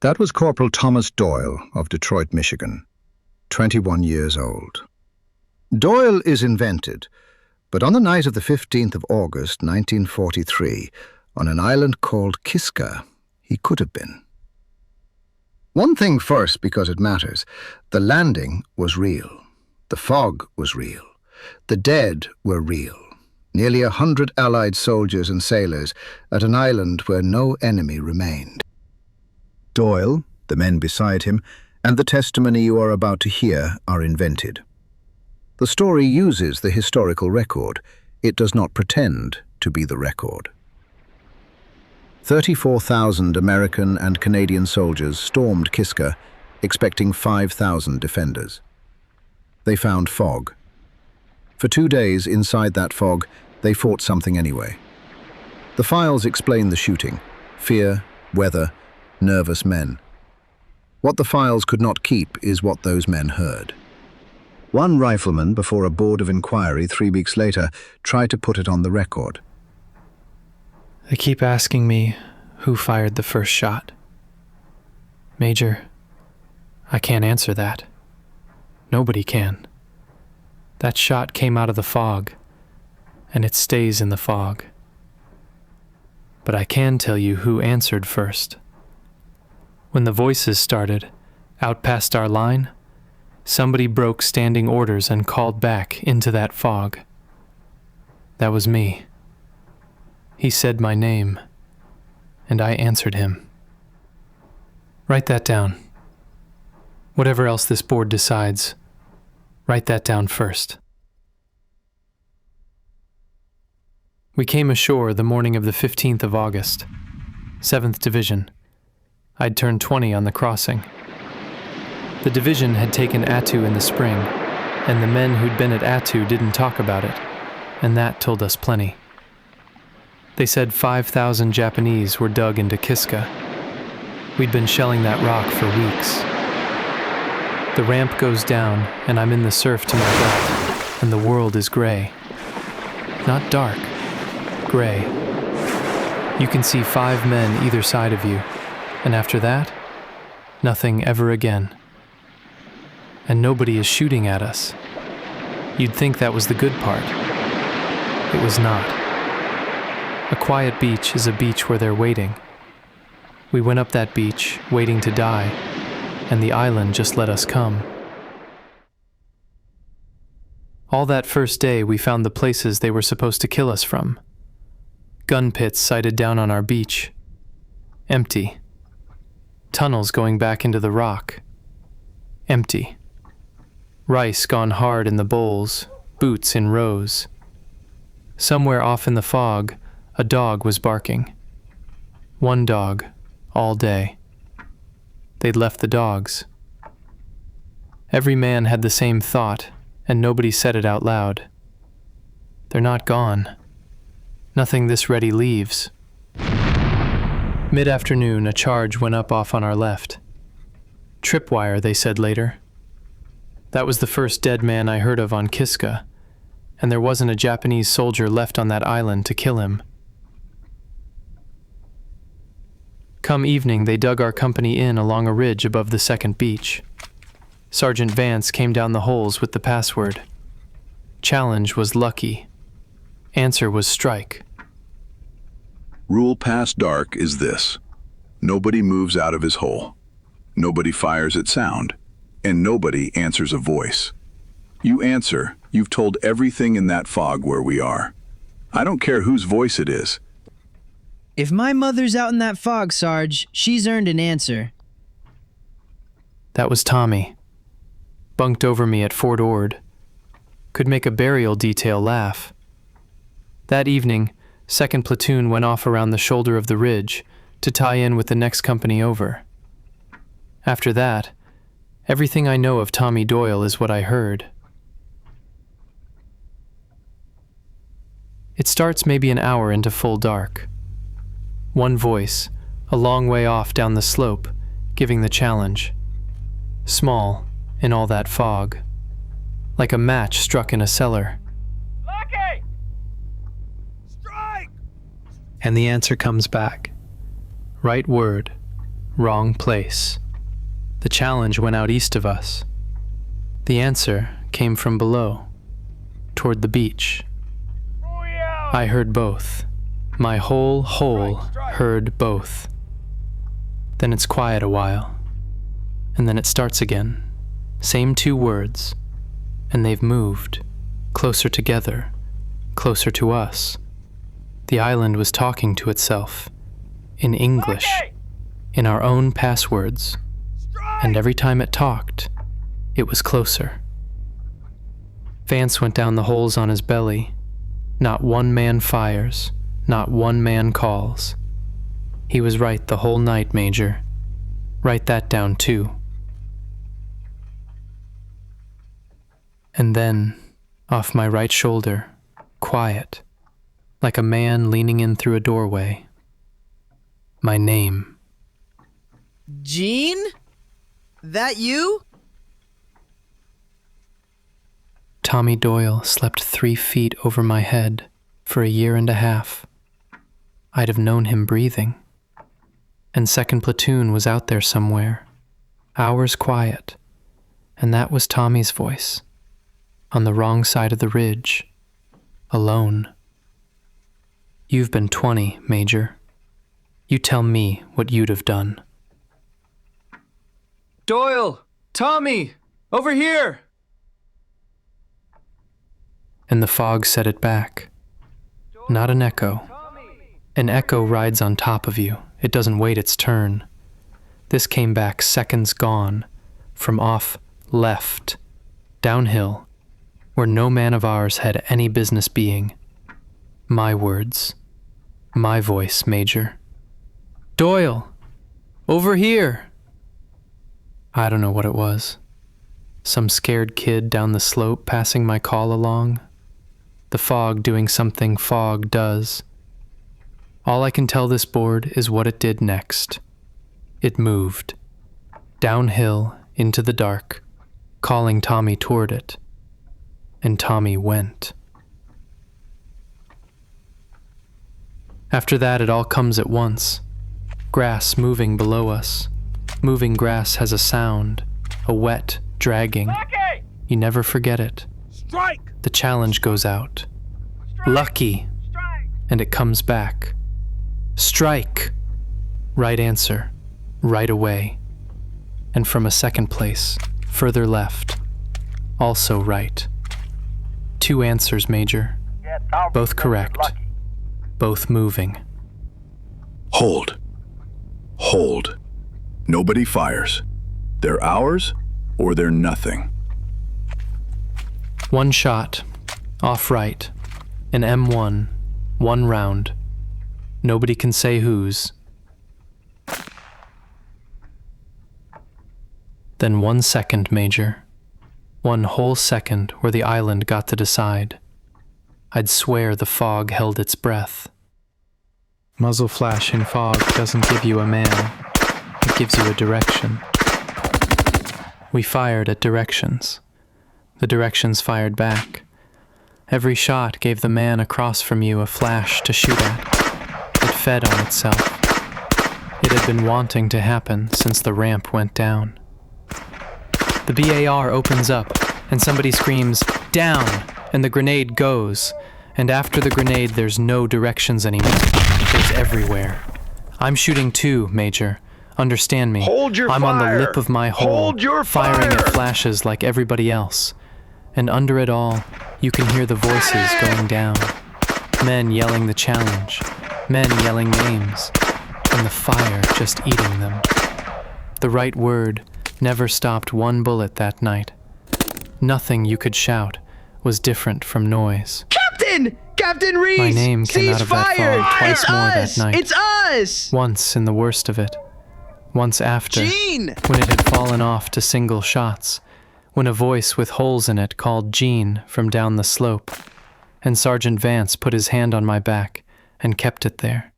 That was Corporal Thomas Doyle of Detroit, Michigan, 21 years old. Doyle is invented, but on the night of the 15th of August, 1943, on an island called Kiska, he could have been. One thing first, because it matters. The landing was real. The fog was real. The dead were real. Nearly 100 Allied soldiers and sailors at an island where no enemy remained. Doyle, the men beside him, and the testimony you are about to hear are invented. The story uses the historical record. It does not pretend to be the record. 34,000 American and Canadian soldiers stormed Kiska, expecting 5,000 defenders. They found fog. For 2 days inside that fog, they fought something anyway. The files explain the shooting: fear, weather, nervous men. What the files could not keep is what those men heard. One rifleman, before a board of inquiry 3 weeks later, tried to put it on the record. They keep asking me who fired the first shot. Major, I can't answer that. Nobody can. That shot came out of the fog, and it stays in the fog. But I can tell you who answered first. When the voices started, out past our line, somebody broke standing orders and called back into that fog. That was me. He said my name, and I answered him. Write that down. Whatever else this board decides, write that down first. We came ashore the morning of the 15th of August, 7th Division. I'd turned 20 on the crossing. The division had taken Attu in the spring, and the men who'd been at Attu didn't talk about it, and that told us plenty. They said 5,000 Japanese were dug into Kiska. We'd been shelling that rock for weeks. The ramp goes down, and I'm in the surf to my belt, and the world is gray. Not dark, gray. You can see 5 men either side of you, and after that, nothing ever again. And nobody is shooting at us. You'd think that was the good part. It was not. A quiet beach is a beach where they're waiting. We went up that beach, waiting to die, and the island just let us come. All that first day, we found the places they were supposed to kill us from. Gun pits sighted down on our beach. Empty. Tunnels going back into the rock. Empty. Rice gone hard in the bowls, boots in rows. Somewhere off in the fog, a dog was barking. One dog, all day. They'd left the dogs. Every man had the same thought, and nobody said it out loud. They're not gone. Nothing this ready leaves. Mid-afternoon, a charge went up off on our left. Tripwire, they said later. That was the first dead man I heard of on Kiska, and there wasn't a Japanese soldier left on that island to kill him. Come evening, they dug our company in along a ridge above the second beach. Sergeant Vance came down the holes with the password. Challenge was lucky. Answer was strike. Rule past dark is this: nobody moves out of his hole. Nobody fires at sound. And nobody answers a voice. You answer, you've told everything in that fog where we are. I don't care whose voice it is. If my mother's out in that fog, Sarge, she's earned an answer. That was Tommy. Bunked over me at Fort Ord. Could make a burial detail laugh. That evening, 2nd Platoon went off around the shoulder of the ridge to tie in with the next company over. After that, everything I know of Tommy Doyle is what I heard. It starts maybe an hour into full dark. One voice, a long way off down the slope, giving the challenge. Small, in all that fog. Like a match struck in a cellar. Lucky! Strike! And the answer comes back. Right word, wrong place. The challenge went out east of us. The answer came from below, toward the beach. I heard both. My whole heard both. Then it's quiet a while, and then it starts again. Same two words, and they've moved, closer together, closer to us. The island was talking to itself, in English, in our own passwords, and every time it talked, it was closer. Vance went down the holes on his belly. Not one man fires, not one man calls. He was right the whole night, Major. Write that down too. And then, off my right shoulder, quiet, like a man leaning in through a doorway. My name. Gene? That you? Tommy Doyle slept 3 feet over my head for a year and a half. I'd have known him breathing. And 2nd Platoon was out there somewhere, hours quiet, and that was Tommy's voice, on the wrong side of the ridge, alone. You've been 20, Major. You tell me what you'd have done. Doyle! Tommy! Over here! And the fog said it back. Not an echo. An echo rides on top of you. It doesn't wait its turn. This came back seconds gone, from off left, downhill, where no man of ours had any business being. My words. My voice, Major. Doyle! Over here! I don't know what it was. Some scared kid down the slope passing my call along. The fog doing something fog does. All I can tell this board is what it did next. It moved. Downhill into the dark, calling Tommy toward it. And Tommy went. After that, it all comes at once. Grass moving below us. Moving grass has a sound, a wet dragging. Lucky! You never forget it. Strike! The challenge goes out. Lucky! Strike! And it comes back. Strike! Right answer. Right away. And from a 2nd place, further left. Also right. 2 answers, Major. Yes, I'll Both be correct. lucky. Both moving. Hold. Hold. Nobody fires. They're ours, or they're nothing. 1 shot. Off right. An M1. 1 round. Nobody can say whose. Then 1 second, Major. 1 whole second where the island got to decide. I'd swear the fog held its breath. Muzzle flash in fog doesn't give you a man. It gives you a direction. We fired at directions. The directions fired back. Every shot gave the man across from you a flash to shoot at. It fed on itself. It had been wanting to happen since the ramp went down. The BAR opens up, and somebody screams, "Down!" and the grenade goes. And after the grenade, there's no directions anymore. There's everywhere. I'm shooting too, Major. Understand me. Hold your I'm on fire. the lip of my hole, Hold your firing fire. at flashes like everybody else. And under it all, you can hear the voices going down. Men yelling the challenge. Men yelling names. And the fire just eating them. The right word never stopped 1 bullet that night. Nothing you could shout was different from noise. Captain! Captain Reese! My name came out of that Ceasefire! fog twice It's more us! that night. It's us! Once in the worst of it. Once after, Gene! when it had fallen off to single shots, when a voice with holes in it called Gene from down the slope, and Sergeant Vance put his hand on my back and kept it there.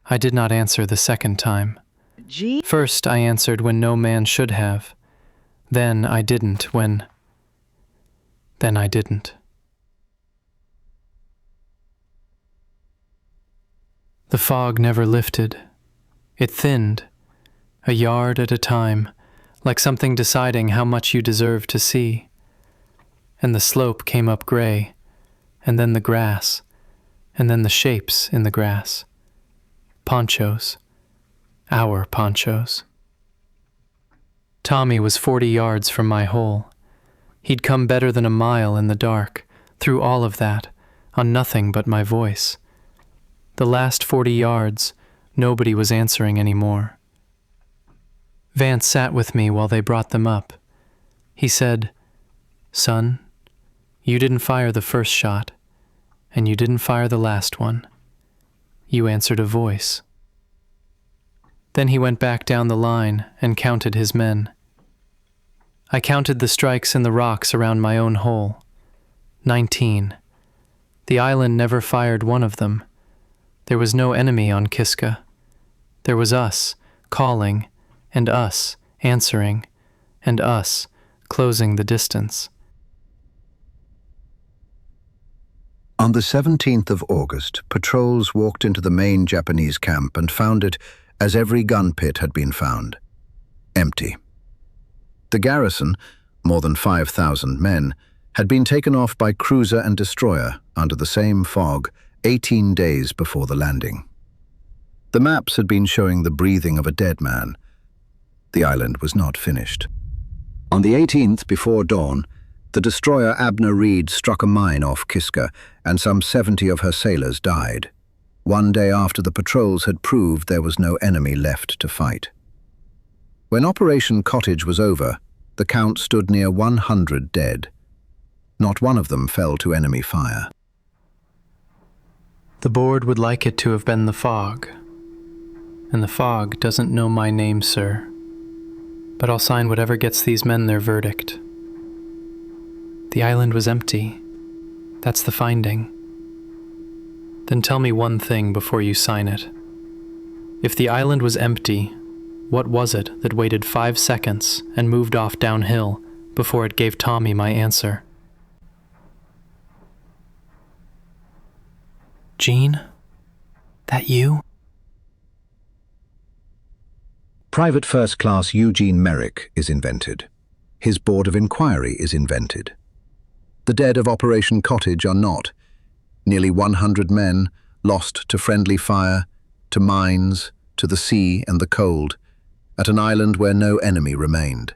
I did not answer the 2nd time. Gene? First I answered when no man should have. Then I didn't when... Then I didn't. The fog never lifted. It thinned, a yard at a time, like something deciding how much you deserve to see. And the slope came up gray, and then the grass, and then the shapes in the grass. Ponchos. Our ponchos. Tommy was 40 yards from my hole. He'd come better than a mile in the dark, through all of that, on nothing but my voice. The last 40 yards, nobody was answering anymore. Vance sat with me while they brought them up. He said, "Son, you didn't fire the first shot, and you didn't fire the last one. You answered a voice." Then he went back down the line and counted his men. I counted the strikes in the rocks around my own hole. 19. The island never fired one of them. There was no enemy on Kiska. There was us, calling, and us, answering, and us, closing the distance. On the 17th of August, patrols walked into the main Japanese camp and found it, as every gun pit had been found, empty. The garrison, more than 5,000 men, had been taken off by cruiser and destroyer under the same fog 18 days before the landing. The maps had been showing the breathing of a dead man. The island was not finished. On the 18th, before dawn, the destroyer Abner Reed struck a mine off Kiska, and some 70 of her sailors died. One day after the patrols had proved there was no enemy left to fight. When Operation Cottage was over, the count stood near 100 dead. Not one of them fell to enemy fire. The board would like it to have been the fog. And the fog doesn't know my name, sir. But I'll sign whatever gets these men their verdict. The island was empty. That's the finding. Then tell me one thing before you sign it. If the island was empty, what was it that waited 5 seconds and moved off downhill before it gave Tommy my answer? Gene? That you? Private First Class Eugene Merrick is invented. His Board of Inquiry is invented. The dead of Operation Cottage are not. Nearly 100 men, lost to friendly fire, to mines, to the sea and the cold, at an island where no enemy remained.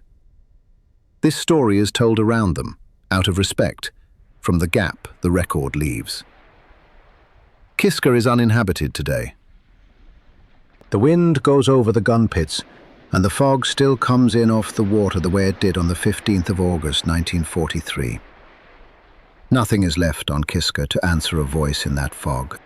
This story is told around them, out of respect, from the gap the record leaves. Kiska is uninhabited today. The wind goes over the gun pits, and the fog still comes in off the water the way it did on the 15th of August, 1943. Nothing is left on Kiska to answer a voice in that fog.